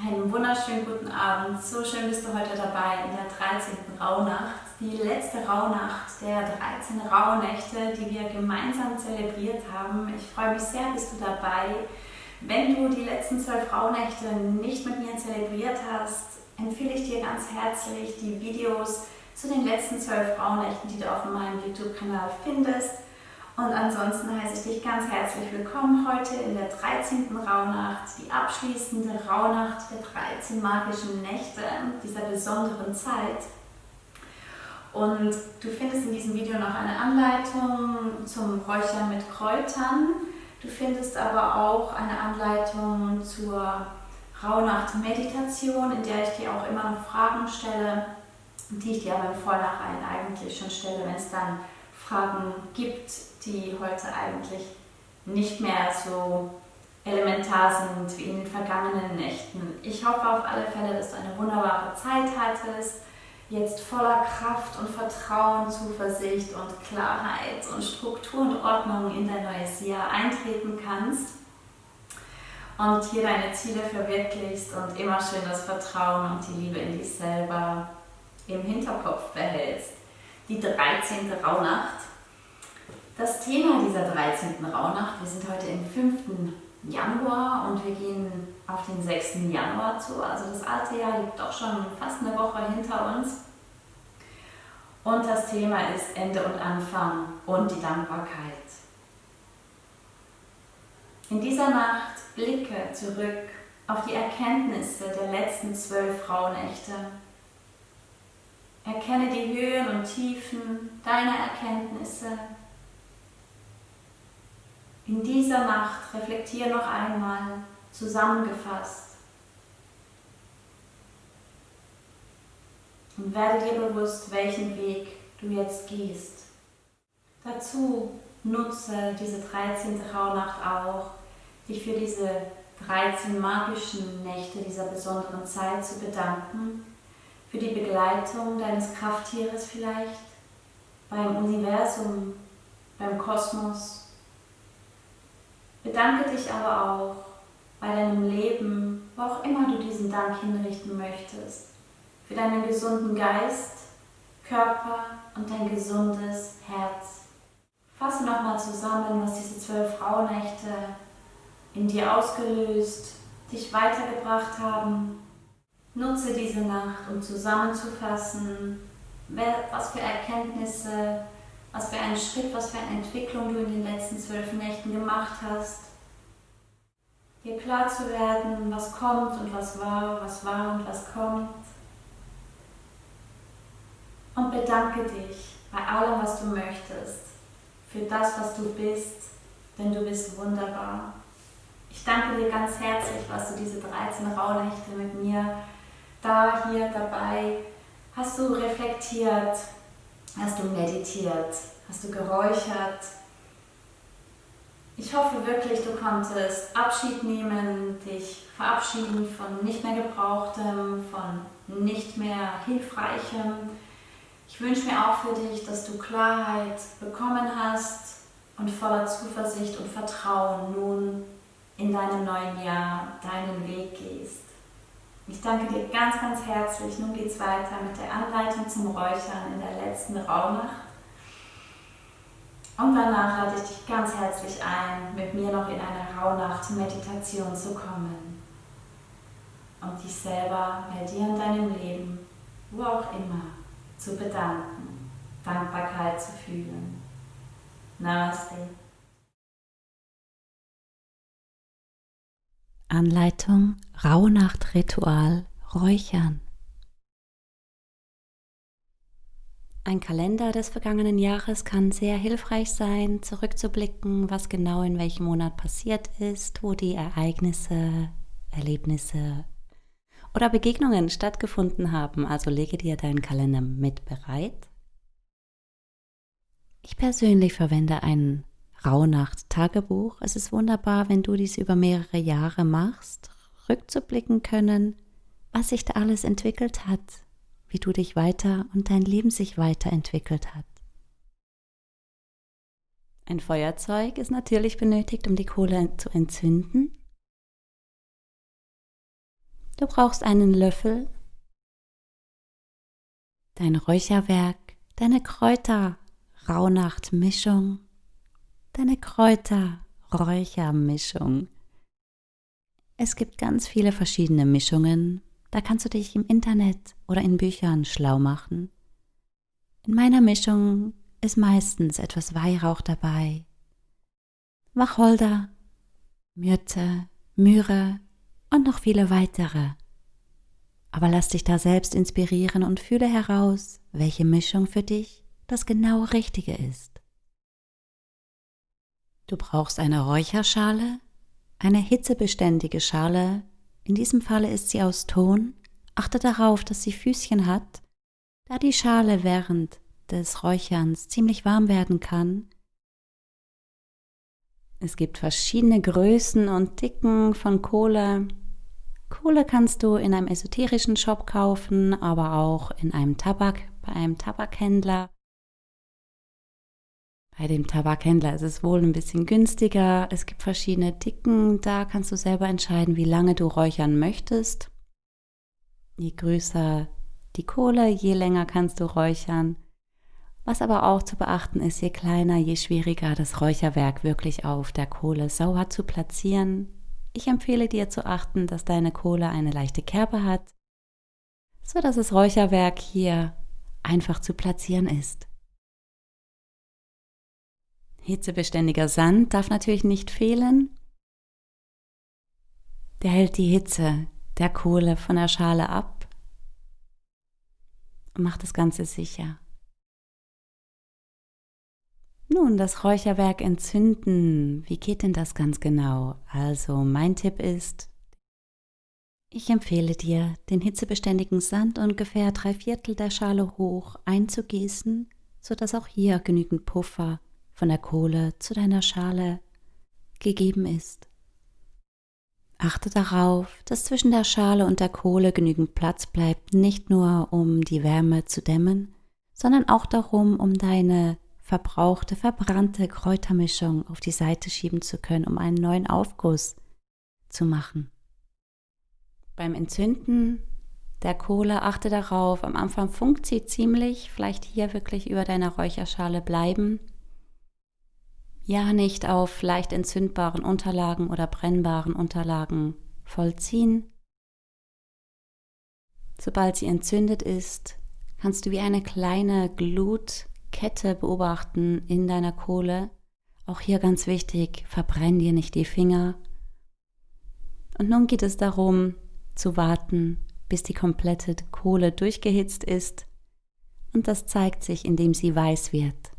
Einen wunderschönen guten Abend. So schön bist du heute dabei in der 13. Rauhnacht. Die letzte Rauhnacht der 13 Rauhnächte, die wir gemeinsam zelebriert haben. Ich freue mich sehr, bist du dabei. Wenn du die letzten 12 Rauhnächte nicht mit mir zelebriert hast, empfehle ich dir ganz herzlich die Videos zu den letzten 12 Rauhnächten, die du auf meinem YouTube-Kanal findest. Und ansonsten heiße ich dich ganz herzlich willkommen heute in der 13. Rauhnacht, die abschließende Rauhnacht der 13 magischen Nächte dieser besonderen Zeit. Und du findest in diesem Video noch eine Anleitung zum Räuchern mit Kräutern. Du findest aber auch eine Anleitung zur Rauhnacht-Meditation, in der ich dir auch immer noch Fragen stelle, die ich dir aber im Vornherein eigentlich schon stelle, wenn es dann Fragen gibt, die heute eigentlich nicht mehr so elementar sind wie in den vergangenen Nächten. Ich hoffe auf alle Fälle, dass du eine wunderbare Zeit hattest, jetzt voller Kraft und Vertrauen, Zuversicht und Klarheit und Struktur und Ordnung in dein neues Jahr eintreten kannst und hier deine Ziele verwirklichst und immer schön das Vertrauen und die Liebe in dich selber im Hinterkopf behältst. Die 13. Rauhnacht. Das Thema dieser 13. Rauhnacht, wir sind heute im 5. Januar und wir gehen auf den 6. Januar zu. Also das alte Jahr liegt doch schon fast eine Woche hinter uns. Und das Thema ist Ende und Anfang und die Dankbarkeit. In dieser Nacht blicke zurück auf die Erkenntnisse der letzten 12 Rauhnächte. Erkenne die Höhen und Tiefen deiner Erkenntnisse. In dieser Nacht reflektiere noch einmal zusammengefasst und werde dir bewusst, welchen Weg du jetzt gehst. Dazu nutze diese 13. Rauhnacht auch, dich für diese 13 magischen Nächte dieser besonderen Zeit zu bedanken, für die Begleitung deines Krafttieres vielleicht, beim Universum, beim Kosmos. Bedanke dich aber auch bei deinem Leben, wo auch immer du diesen Dank hinrichten möchtest, für deinen gesunden Geist, Körper und dein gesundes Herz. Fasse nochmal zusammen, was diese 12 Rauhnächte in dir ausgelöst, dich weitergebracht haben. Nutze diese Nacht, um zusammenzufassen, was für Erkenntnisse, was für einen Schritt, was für eine Entwicklung du in den letzten 12 Nächten gemacht hast. Dir klar zu werden, was kommt und was war und was kommt. Und bedanke dich bei allem, was du möchtest, für das, was du bist, denn du bist wunderbar. Ich danke dir ganz herzlich, was du diese 13 Rauhnächte mit mir hier dabei hast du reflektiert, hast du meditiert, hast du geräuchert. Ich hoffe wirklich, du konntest Abschied nehmen, dich verabschieden von nicht mehr Gebrauchtem, von nicht mehr Hilfreichem. Ich wünsche mir auch für dich, dass du Klarheit bekommen hast und voller Zuversicht und Vertrauen nun in deinem neuen Jahr deinen Weg gehst. Ich danke dir ganz, ganz herzlich. Nun geht es weiter mit der Anleitung zum Räuchern in der letzten Rauhnacht. Und danach lade ich dich ganz herzlich ein, mit mir noch in eine Rauhnacht-Meditation zu kommen. Um dich selber bei dir in deinem Leben, wo auch immer, zu bedanken, Dankbarkeit zu fühlen. Namaste. Anleitung Rauhnacht-Ritual Räuchern. Ein Kalender des vergangenen Jahres kann sehr hilfreich sein, zurückzublicken, was genau in welchem Monat passiert ist, wo die Ereignisse, Erlebnisse oder Begegnungen stattgefunden haben. Also lege dir deinen Kalender mit bereit. Ich persönlich verwende ein Rauhnacht-Tagebuch. Es ist wunderbar, wenn du dies über mehrere Jahre machst, rückzublicken können, was sich da alles entwickelt hat, wie du dich weiter und dein Leben sich weiterentwickelt hat. Ein Feuerzeug ist natürlich benötigt, um die Kohle zu entzünden. Du brauchst einen Löffel, dein Räucherwerk, deine Kräuter-Rauhnacht-Mischung, deine Kräuter-Räuchermischung. Es gibt ganz viele verschiedene Mischungen, da kannst du dich im Internet oder in Büchern schlau machen. In meiner Mischung ist meistens etwas Weihrauch dabei, Wacholder, Myrte, Myrrhe und noch viele weitere. Aber lass dich da selbst inspirieren und fühle heraus, welche Mischung für dich das genau Richtige ist. Du brauchst eine Räucherschale, eine hitzebeständige Schale, in diesem Falle ist sie aus Ton. Achte darauf, dass sie Füßchen hat, da die Schale während des Räucherns ziemlich warm werden kann. Es gibt verschiedene Größen und Dicken von Kohle. Kohle kannst du in einem esoterischen Shop kaufen, aber auch bei einem Tabakhändler. Bei dem Tabakhändler ist es wohl ein bisschen günstiger. Es gibt verschiedene Dicken, da kannst du selber entscheiden, wie lange du räuchern möchtest. Je größer die Kohle, je länger kannst du räuchern. Was aber auch zu beachten ist, je kleiner, je schwieriger das Räucherwerk wirklich auf der Kohle sauber zu platzieren. Ich empfehle dir zu achten, dass deine Kohle eine leichte Kerbe hat, sodass das Räucherwerk hier einfach zu platzieren ist. Hitzebeständiger Sand darf natürlich nicht fehlen. Der hält die Hitze der Kohle von der Schale ab und macht das Ganze sicher. Nun, das Räucherwerk entzünden. Wie geht denn das ganz genau? Also mein Tipp ist, ich empfehle dir, den hitzebeständigen Sand ungefähr 3/4 der Schale hoch einzugießen, sodass auch hier genügend Puffer von der Kohle zu deiner Schale gegeben ist. Achte darauf, dass zwischen der Schale und der Kohle genügend Platz bleibt, nicht nur um die Wärme zu dämmen, sondern auch darum, um deine verbrannte Kräutermischung auf die Seite schieben zu können, um einen neuen Aufguss zu machen. Beim Entzünden der Kohle achte darauf, am Anfang funkt sie ziemlich, vielleicht hier wirklich über deiner Räucherschale bleiben. Ja, nicht auf leicht entzündbaren Unterlagen oder brennbaren Unterlagen vollziehen. Sobald sie entzündet ist, kannst du wie eine kleine Glutkette beobachten in deiner Kohle. Auch hier ganz wichtig, verbrenn dir nicht die Finger. Und nun geht es darum, zu warten, bis die komplette Kohle durchgehitzt ist. Und das zeigt sich, indem sie weiß wird.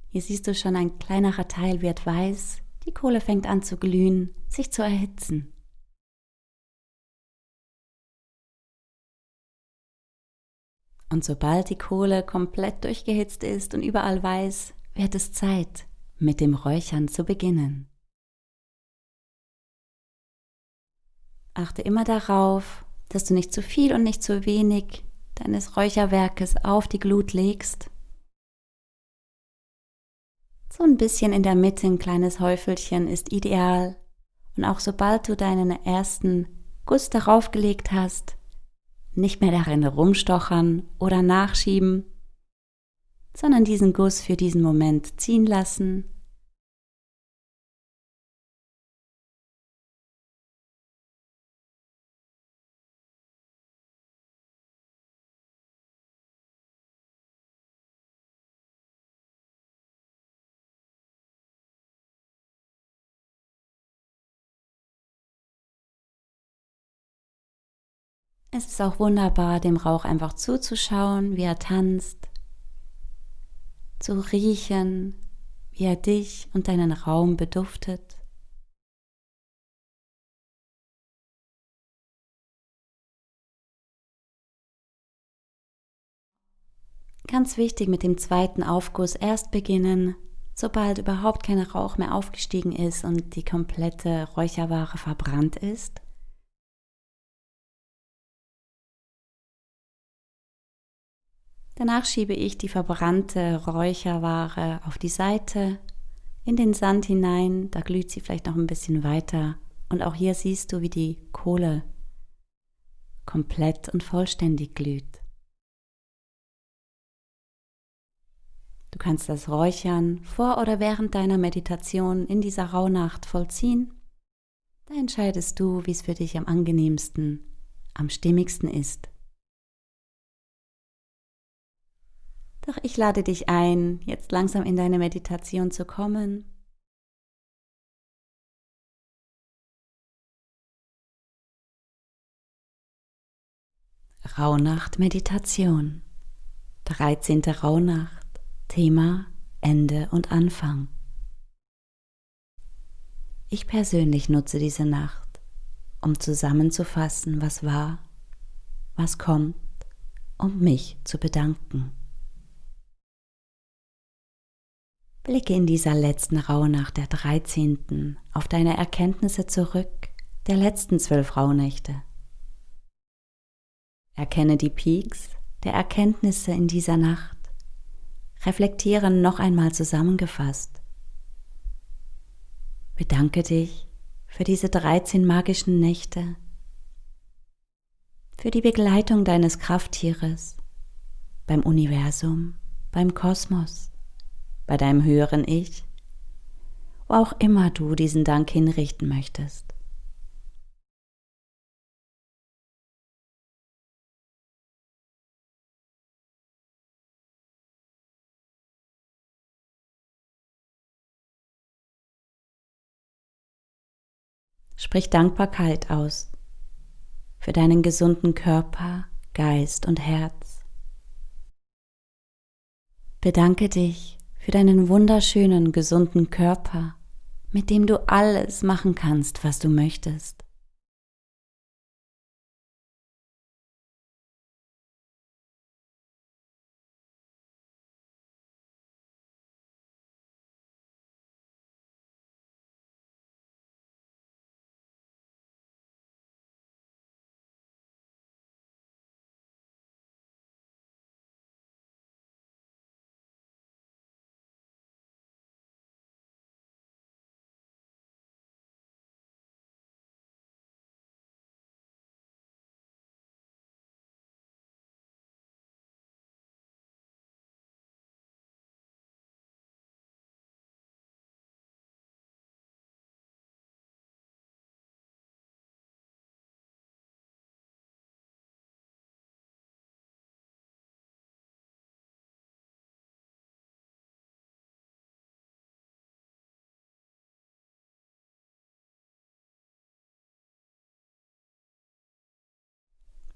Hier siehst du schon, ein kleinerer Teil wird weiß, die Kohle fängt an zu glühen, sich zu erhitzen. Und sobald die Kohle komplett durchgehitzt ist und überall weiß, wird es Zeit, mit dem Räuchern zu beginnen. Achte immer darauf, dass du nicht zu viel und nicht zu wenig deines Räucherwerkes auf die Glut legst. So ein bisschen in der Mitte, ein kleines Häufelchen ist ideal. Und auch sobald du deinen ersten Guss darauf gelegt hast, nicht mehr darin rumstochern oder nachschieben, sondern diesen Guss für diesen Moment ziehen lassen. Es ist auch wunderbar, dem Rauch einfach zuzuschauen, wie er tanzt, zu riechen, wie er dich und deinen Raum beduftet. Ganz wichtig, mit dem zweiten Aufguss erst beginnen, sobald überhaupt kein Rauch mehr aufgestiegen ist und die komplette Räucherware verbrannt ist. Danach schiebe ich die verbrannte Räucherware auf die Seite, in den Sand hinein, da glüht sie vielleicht noch ein bisschen weiter. Und auch hier siehst du, wie die Kohle komplett und vollständig glüht. Du kannst das Räuchern vor oder während deiner Meditation in dieser Rauhnacht vollziehen. Da entscheidest du, wie es für dich am angenehmsten, am stimmigsten ist. Doch ich lade dich ein, jetzt langsam in deine Meditation zu kommen. Rauhnacht-Meditation, 13. Rauhnacht, Thema Ende und Anfang. Ich persönlich nutze diese Nacht, um zusammenzufassen, was war, was kommt, und mich zu bedanken. Blicke in dieser letzten Rauhnacht der 13. auf deine Erkenntnisse zurück, der letzten 12 Rauhnächte. Erkenne die Peaks der Erkenntnisse in dieser Nacht. Reflektiere noch einmal zusammengefasst. Bedanke dich für diese 13 magischen Nächte, für die Begleitung deines Krafttieres, beim Universum, beim Kosmos, bei deinem höheren Ich, wo auch immer du diesen Dank hinrichten möchtest. Sprich Dankbarkeit aus für deinen gesunden Körper, Geist und Herz. Bedanke dich für deinen wunderschönen, gesunden Körper, mit dem du alles machen kannst, was du möchtest.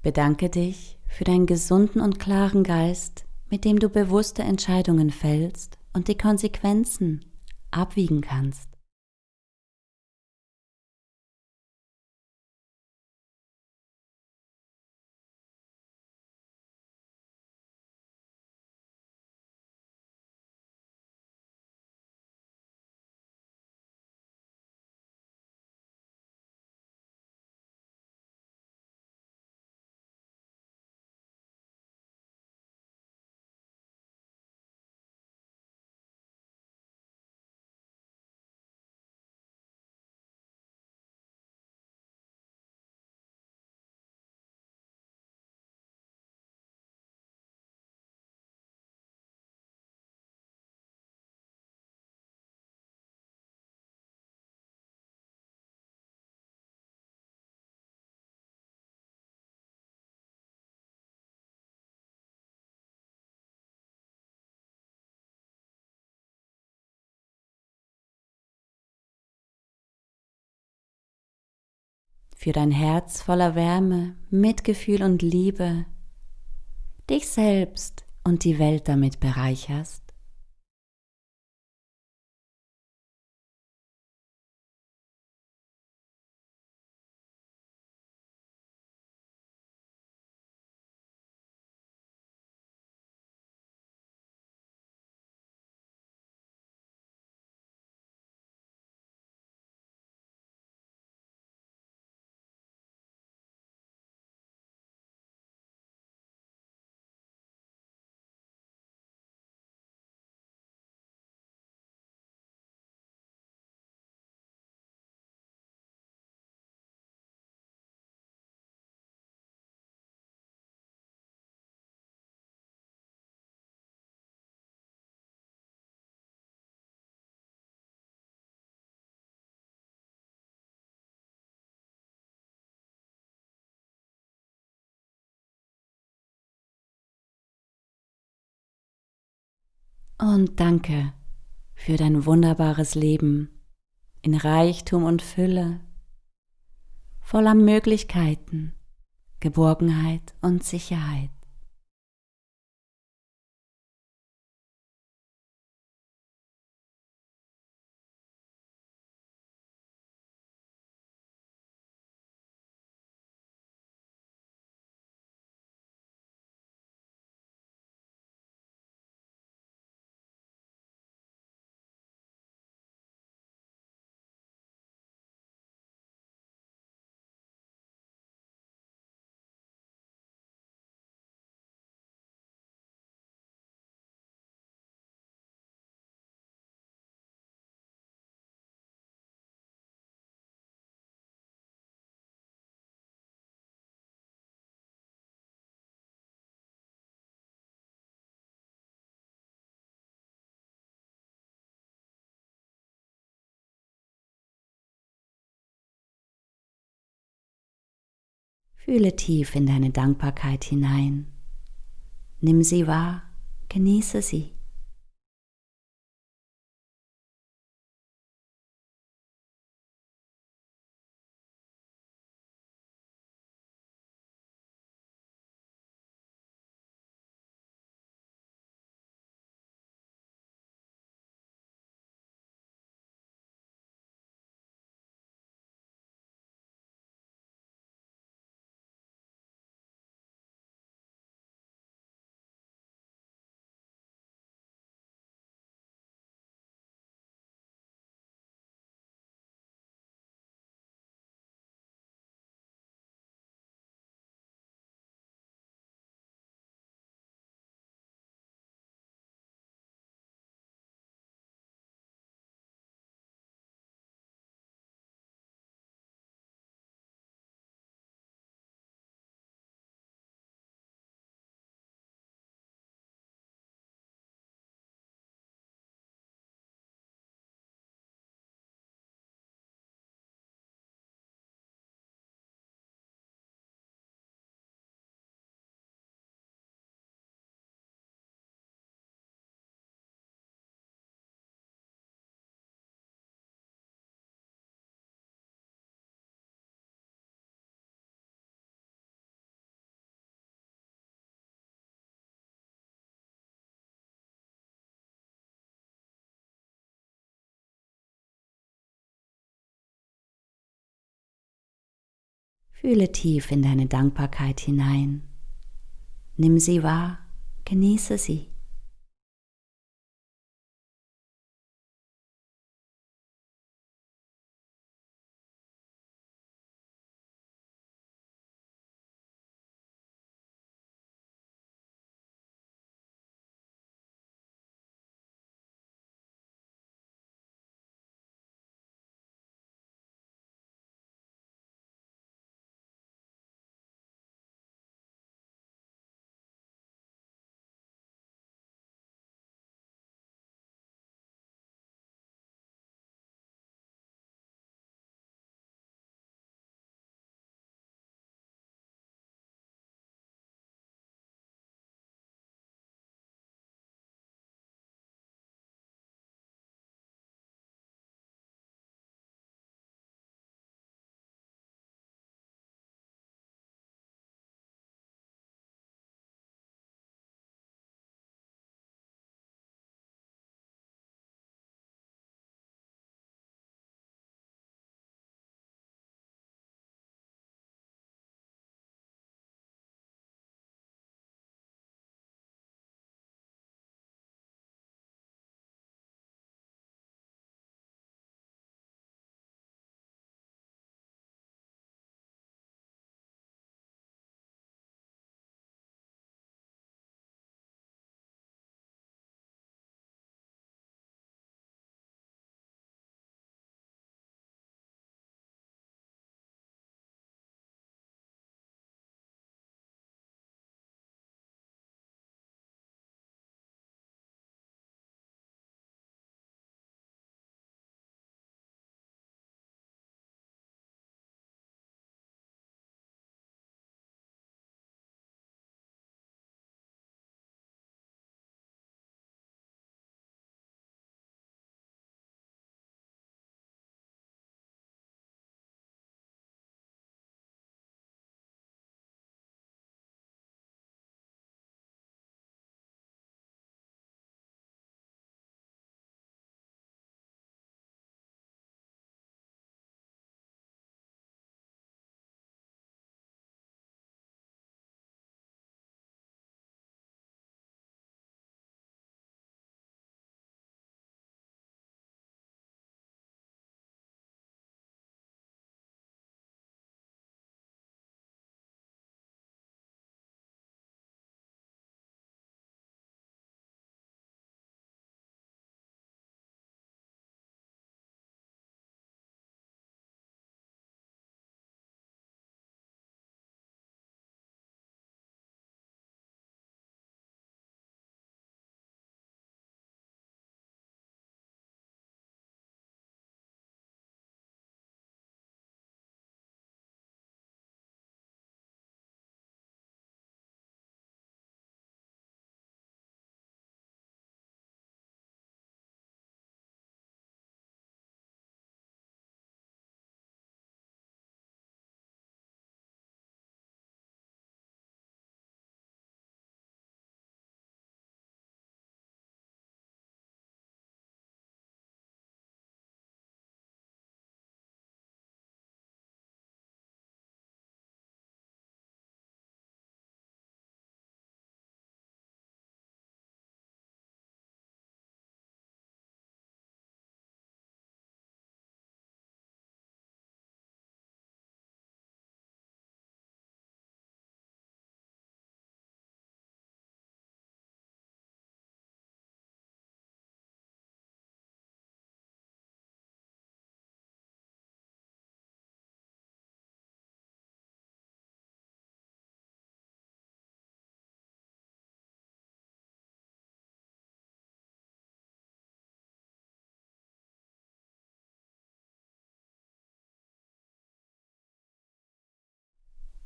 Bedanke dich für deinen gesunden und klaren Geist, mit dem du bewusste Entscheidungen fällst und die Konsequenzen abwiegen kannst. Für dein Herz voller Wärme, Mitgefühl und Liebe, dich selbst und die Welt damit bereicherst. Und danke für dein wunderbares Leben in Reichtum und Fülle, voller Möglichkeiten, Geborgenheit und Sicherheit. Fühle tief in deine Dankbarkeit hinein. Nimm sie wahr, genieße sie. Fühle tief in deine Dankbarkeit hinein. Nimm sie wahr, genieße sie.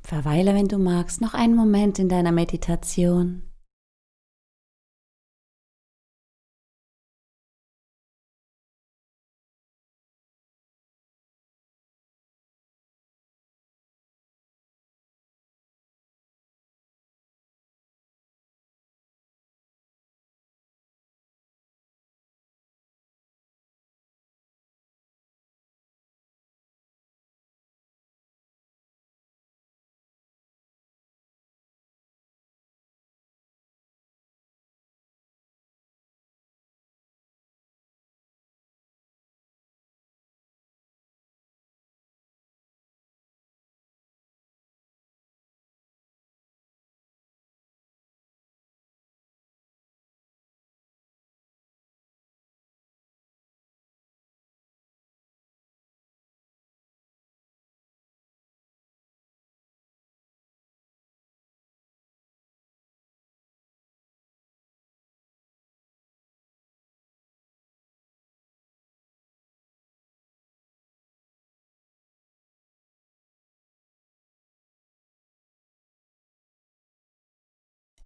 Verweile, wenn du magst, noch einen Moment in deiner Meditation.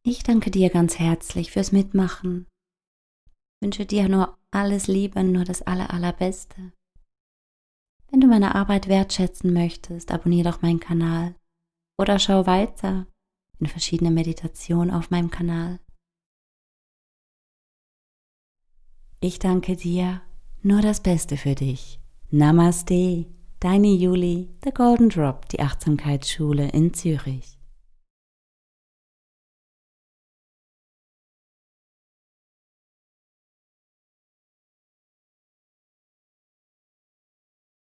Ich danke dir ganz herzlich fürs Mitmachen. Wünsche dir nur alles Liebe, nur das Allerbeste. Wenn du meine Arbeit wertschätzen möchtest, abonniere doch meinen Kanal oder schau weiter in verschiedene Meditationen auf meinem Kanal. Ich danke dir, nur das Beste für dich. Namaste, deine Juli, The Golden Drop, die Achtsamkeitsschule in Zürich.